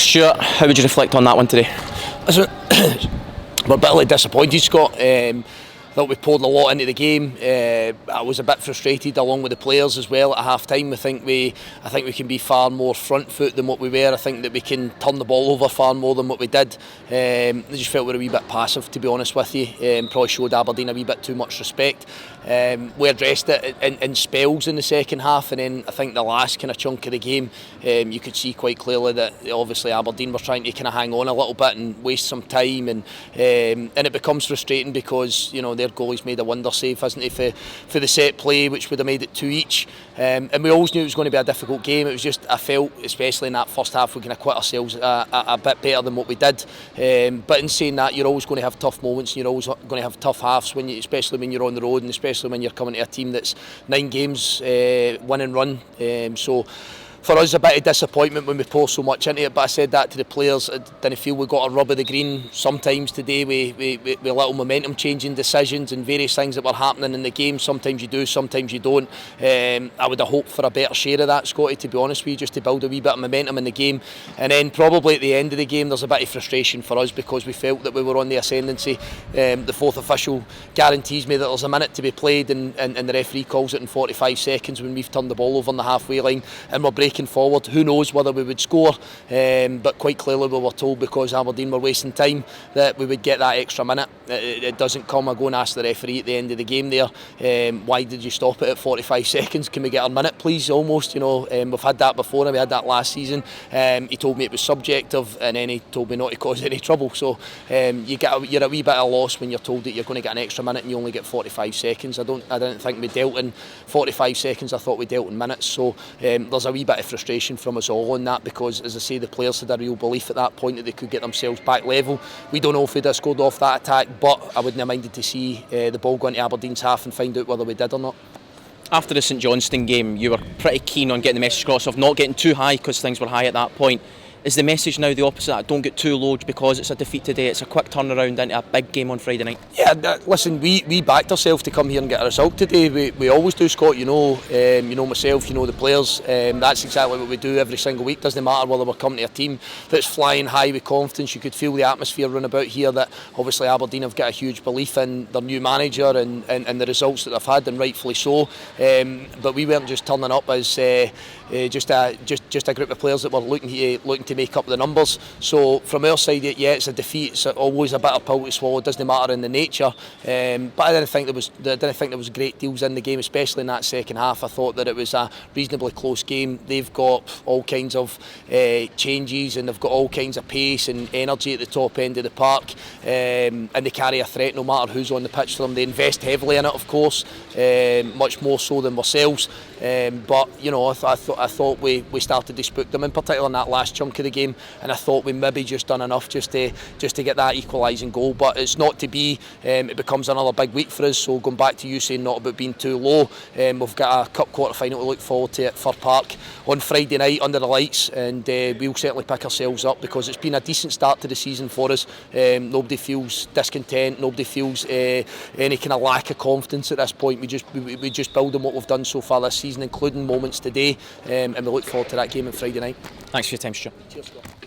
Stuart, how would you reflect on that one today? Listen, we're bitterly disappointed, Scott. Thought we poured a lot into the game. I was a bit frustrated along with the players as well at half time. I think we can be far more front foot than what we were. I think that we can turn the ball over far more than what we did. I just felt we were a wee bit passive, to be honest with you. Probably showed Aberdeen a wee bit too much respect. We addressed it in spells in the second half, and then I think the last kind of chunk of the game, you could see quite clearly that obviously Aberdeen were trying to kind of hang on a little bit and waste some time, and it becomes frustrating because their goalie's made a wonder save, hasn't he, for the set play, which would have made it 2 each. And we always knew it was going to be a difficult game. It was just, I felt, especially in that first half, we kind of quit ourselves a bit better than what we did. But in saying that, you're always going to have tough moments, and you're always going to have tough halves, especially when you're on the road, and especially when you're coming to a team that's 9 games win and run. So for us, a bit of disappointment when we pour so much into it, but I said that to the players. I didn't feel we got a rub of the green sometimes today with little momentum changing decisions and various things that were happening in the game. Sometimes you do, sometimes you don't. I would have hoped for a better share of that, Scotty, to be honest with you, just to build a wee bit of momentum in the game. And then probably at the end of the game there's a bit of frustration for us because we felt that we were on the ascendancy. The fourth official guarantees me that there's a minute to be played, and the referee calls it in 45 seconds when we've turned the ball over on the halfway line and we're breaking forward. Who knows whether we would score, but quite clearly we were told, because Aberdeen were wasting time, that we would get that extra minute. It doesn't come. I go and ask the referee at the end of the game there, why did you stop it at 45 seconds? Can we get our minute please? Almost, we've had that before, and we had that last season. He told me it was subjective, and then he told me not to cause any trouble. So you're a wee bit at a loss when you're told that you're going to get an extra minute and you only get 45 seconds. I didn't think we dealt in 45 seconds. I thought we dealt in minutes. So there's a wee bit of frustration from us all on that, because, as I say, the players had a real belief at that point that they could get themselves back level. We don't know if we'd have scored off that attack, but I wouldn't have minded to see the ball go into Aberdeen's half and find out whether we did or not. After the St Johnstone game, you were pretty keen on getting the message across of not getting too high because things were high at that point. Is the message now the opposite? Don't get too low because it's a defeat today. It's a quick turnaround into a big game on Friday night. Yeah, listen, we backed ourselves to come here and get a result today. We always do, Scott. You know myself, the players. That's exactly what we do every single week. Doesn't matter whether we're coming to a team that's flying high with confidence. You could feel the atmosphere run about here that obviously Aberdeen have got a huge belief in their new manager and the results that they've had, and rightfully so. But we weren't just turning up as just a group of players that were looking to make up the numbers. So from our side, yeah, it's a defeat. It's always a bitter pill to swallow. It doesn't matter in the nature. But I didn't think there was great deals in the game, especially in that second half. I thought that it was a reasonably close game. They've got all kinds of changes, and they've got all kinds of pace and energy at the top end of the park, and they carry a threat no matter who's on the pitch for them. They invest heavily in it, of course, much more so than ourselves. But I thought we started to spook them, in particular in that last chunk of the game, and I thought we maybe just done enough just to get that equalising goal. But it's not to be. It becomes another big week for us. So going back to you saying not about being too low, we've got a cup quarter final to look forward to at Fir Park on Friday night under the lights, and we'll certainly pick ourselves up, because it's been a decent start to the season for us. Nobody feels discontent. Nobody feels any kind of lack of confidence at this point. We just build on what we've done so far this season, including moments today, and we look forward to that game on Friday night. Thanks for your time, Stuart. Cheers, Scott.